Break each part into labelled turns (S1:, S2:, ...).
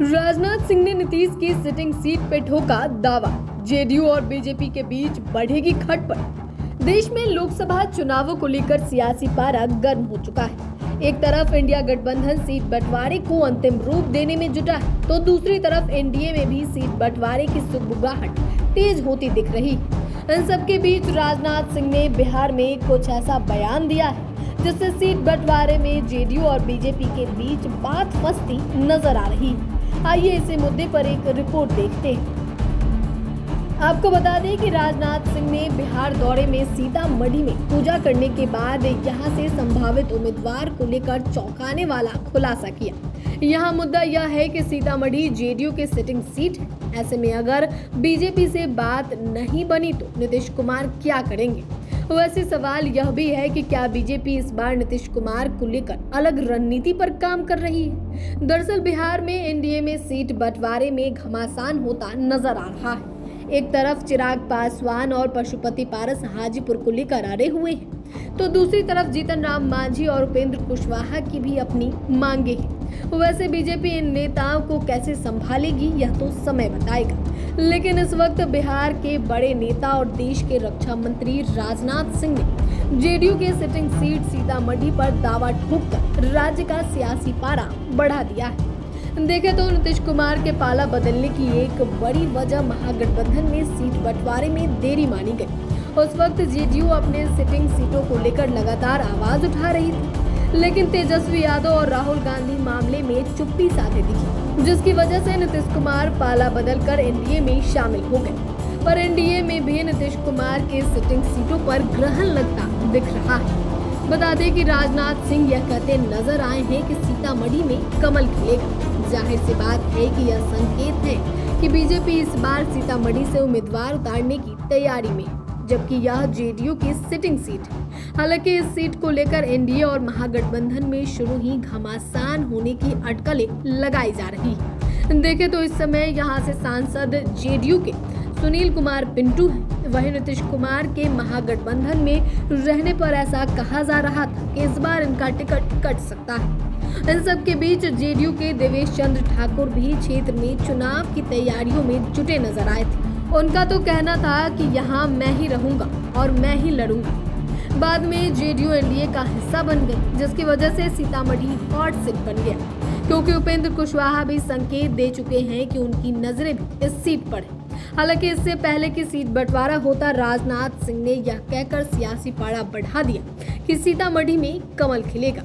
S1: राजनाथ सिंह ने नीतीश की sitting seat पे ठोका दावा। जेडीयू और बीजेपी के बीच बढ़ेगी खटपट। देश में लोकसभा चुनावों को लेकर सियासी पारा गर्म हो चुका है। एक तरफ इंडिया गठबंधन सीट बंटवारे को अंतिम रूप देने में जुटा है, तो दूसरी तरफ एनडीए में भी सीट बंटवारे की सुगबुगाहट तेज होती दिख रही है। इन सबके बीच राजनाथ सिंह ने बिहार में कुछ ऐसा बयान दिया है जिससे सीट बंटवारे में जेडीयू और बीजेपी के बीच बात फंसती नजर आ रही है। आइए इसी मुद्दे पर एक रिपोर्ट देखते हैं। आपको बता दें कि राजनाथ सिंह ने बिहार दौरे में सीतामढ़ी में पूजा करने के बाद यहां से संभावित उम्मीदवार को लेकर चौंकाने वाला खुलासा किया। यहां मुद्दा यह है कि सीतामढ़ी जेडीयू के सिटिंग सीट है। ऐसे में अगर बीजेपी से बात नहीं बनी तो नीतीश कुमार क्या करेंगे। वैसे सवाल यह भी है कि क्या बीजेपी इस बार नीतीश कुमार को लेकर अलग रणनीति पर काम कर रही है। दरअसल बिहार में एनडीए में सीट बंटवारे में घमासान होता नजर आ रहा है। एक तरफ चिराग पासवान और पशुपति पारस हाजीपुर को लेकर अड़े हुए हैं, तो दूसरी तरफ जीतन राम मांझी और उपेंद्र कुशवाहा की भी अपनी मांगे हैं। वैसे बीजेपी इन नेताओं को कैसे संभालेगी यह तो समय बताएगा, लेकिन इस वक्त बिहार के बड़े नेता और देश के रक्षा मंत्री राजनाथ सिंह ने जेडीयू के सिटिंग सीट सीतामढ़ी पर दावा ठोककर राज्य का सियासी पारा बढ़ा दिया है। देखें तो नीतीश कुमार के पाला बदलने की एक बड़ी वजह महागठबंधन में सीट बंटवारे में देरी मानी गई। उस वक्त जेडीयू अपने सिटिंग सीटों को लेकर लगातार आवाज उठा रही थी, लेकिन तेजस्वी यादव और राहुल गांधी मामले में चुप्पी साधे दिखी, जिसकी वजह से नीतीश कुमार पाला बदलकर एनडीए में शामिल हो गए। पर एनडीए में भी नीतीश कुमार के सिटिंग सीटों पर ग्रहण लगता दिख रहा है। बता दें कि राजनाथ सिंह यह कहते नजर आए हैं कि सीतामढ़ी में कमल खिलेगा। जाहिर सी बात है कि यह संकेत है कि बीजेपी इस बार सीतामढ़ी से उम्मीदवार उतारने की तैयारी में है, जबकि यह जेडीयू की सिटिंग सीट है। हालांकि इस सीट को लेकर एनडीए और महागठबंधन में शुरू ही घमासान होने की अटकलें लगाई जा रही है। देखें तो इस समय यहां से सांसद जेडीयू के सुनील कुमार पिंटू हैं। वहीं नीतीश कुमार के महागठबंधन में रहने पर ऐसा कहा जा रहा था कि इस बार इनका टिकट कट सकता है। इन सब के बीच जेडीयू के देवेश चंद्र ठाकुर भी क्षेत्र में चुनाव की तैयारियों में जुटे नजर आए थे। उनका तो कहना था कि यहाँ मैं ही रहूंगा और मैं ही लड़ूंगा। बाद में जेडीयू एनडीए का हिस्सा बन गई, जिसकी वजह से सीतामढ़ी हॉट सीट बन गया, क्योंकि उपेंद्र कुशवाहा भी संकेत दे चुके हैं कि उनकी नजरें भी इस सीट पर है। हालांकि इससे पहले कि सीट बंटवारा होता, राजनाथ सिंह ने यह कहकर सियासी पारा बढ़ा दिया कि सीतामढ़ी में कमल खिलेगा।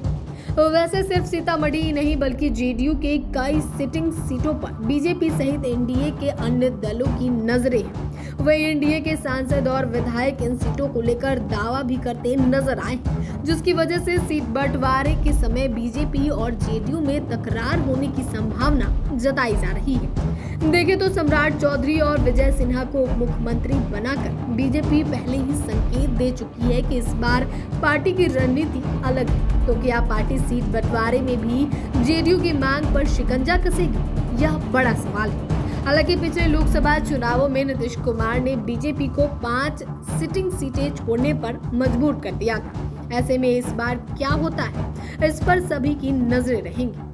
S1: वैसे सिर्फ सीतामढ़ी ही नहीं बल्कि जेडीयू के कई सिटिंग सीटों पर बीजेपी सहित एनडीए के अन्य दलों की नजरें हैं। वहीं एनडीए के सांसद और विधायक इन सीटों को लेकर दावा भी करते नजर आए, जिसकी वजह से सीट बंटवारे के समय बीजेपी और जेडीयू में तकरार होने की संभावना जताई जा रही है। देखें तो सम्राट चौधरी और विजय सिन्हा को उप मुख्यमंत्री बनाकर बीजेपी पहले ही संकेत दे चुकी है कि इस बार पार्टी की रणनीति अलग है। तो क्या पार्टी सीट बंटवारे में भी जेडीयू की मांग पर शिकंजा कसेगी, यह बड़ा सवाल है। हालांकि पिछले लोकसभा चुनावों में नीतीश कुमार ने बीजेपी को 5 सिटिंग सीटें छोड़ने पर मजबूर कर दिया था। ऐसे में इस बार क्या होता है, इस पर सभी की नजरें रहेंगी।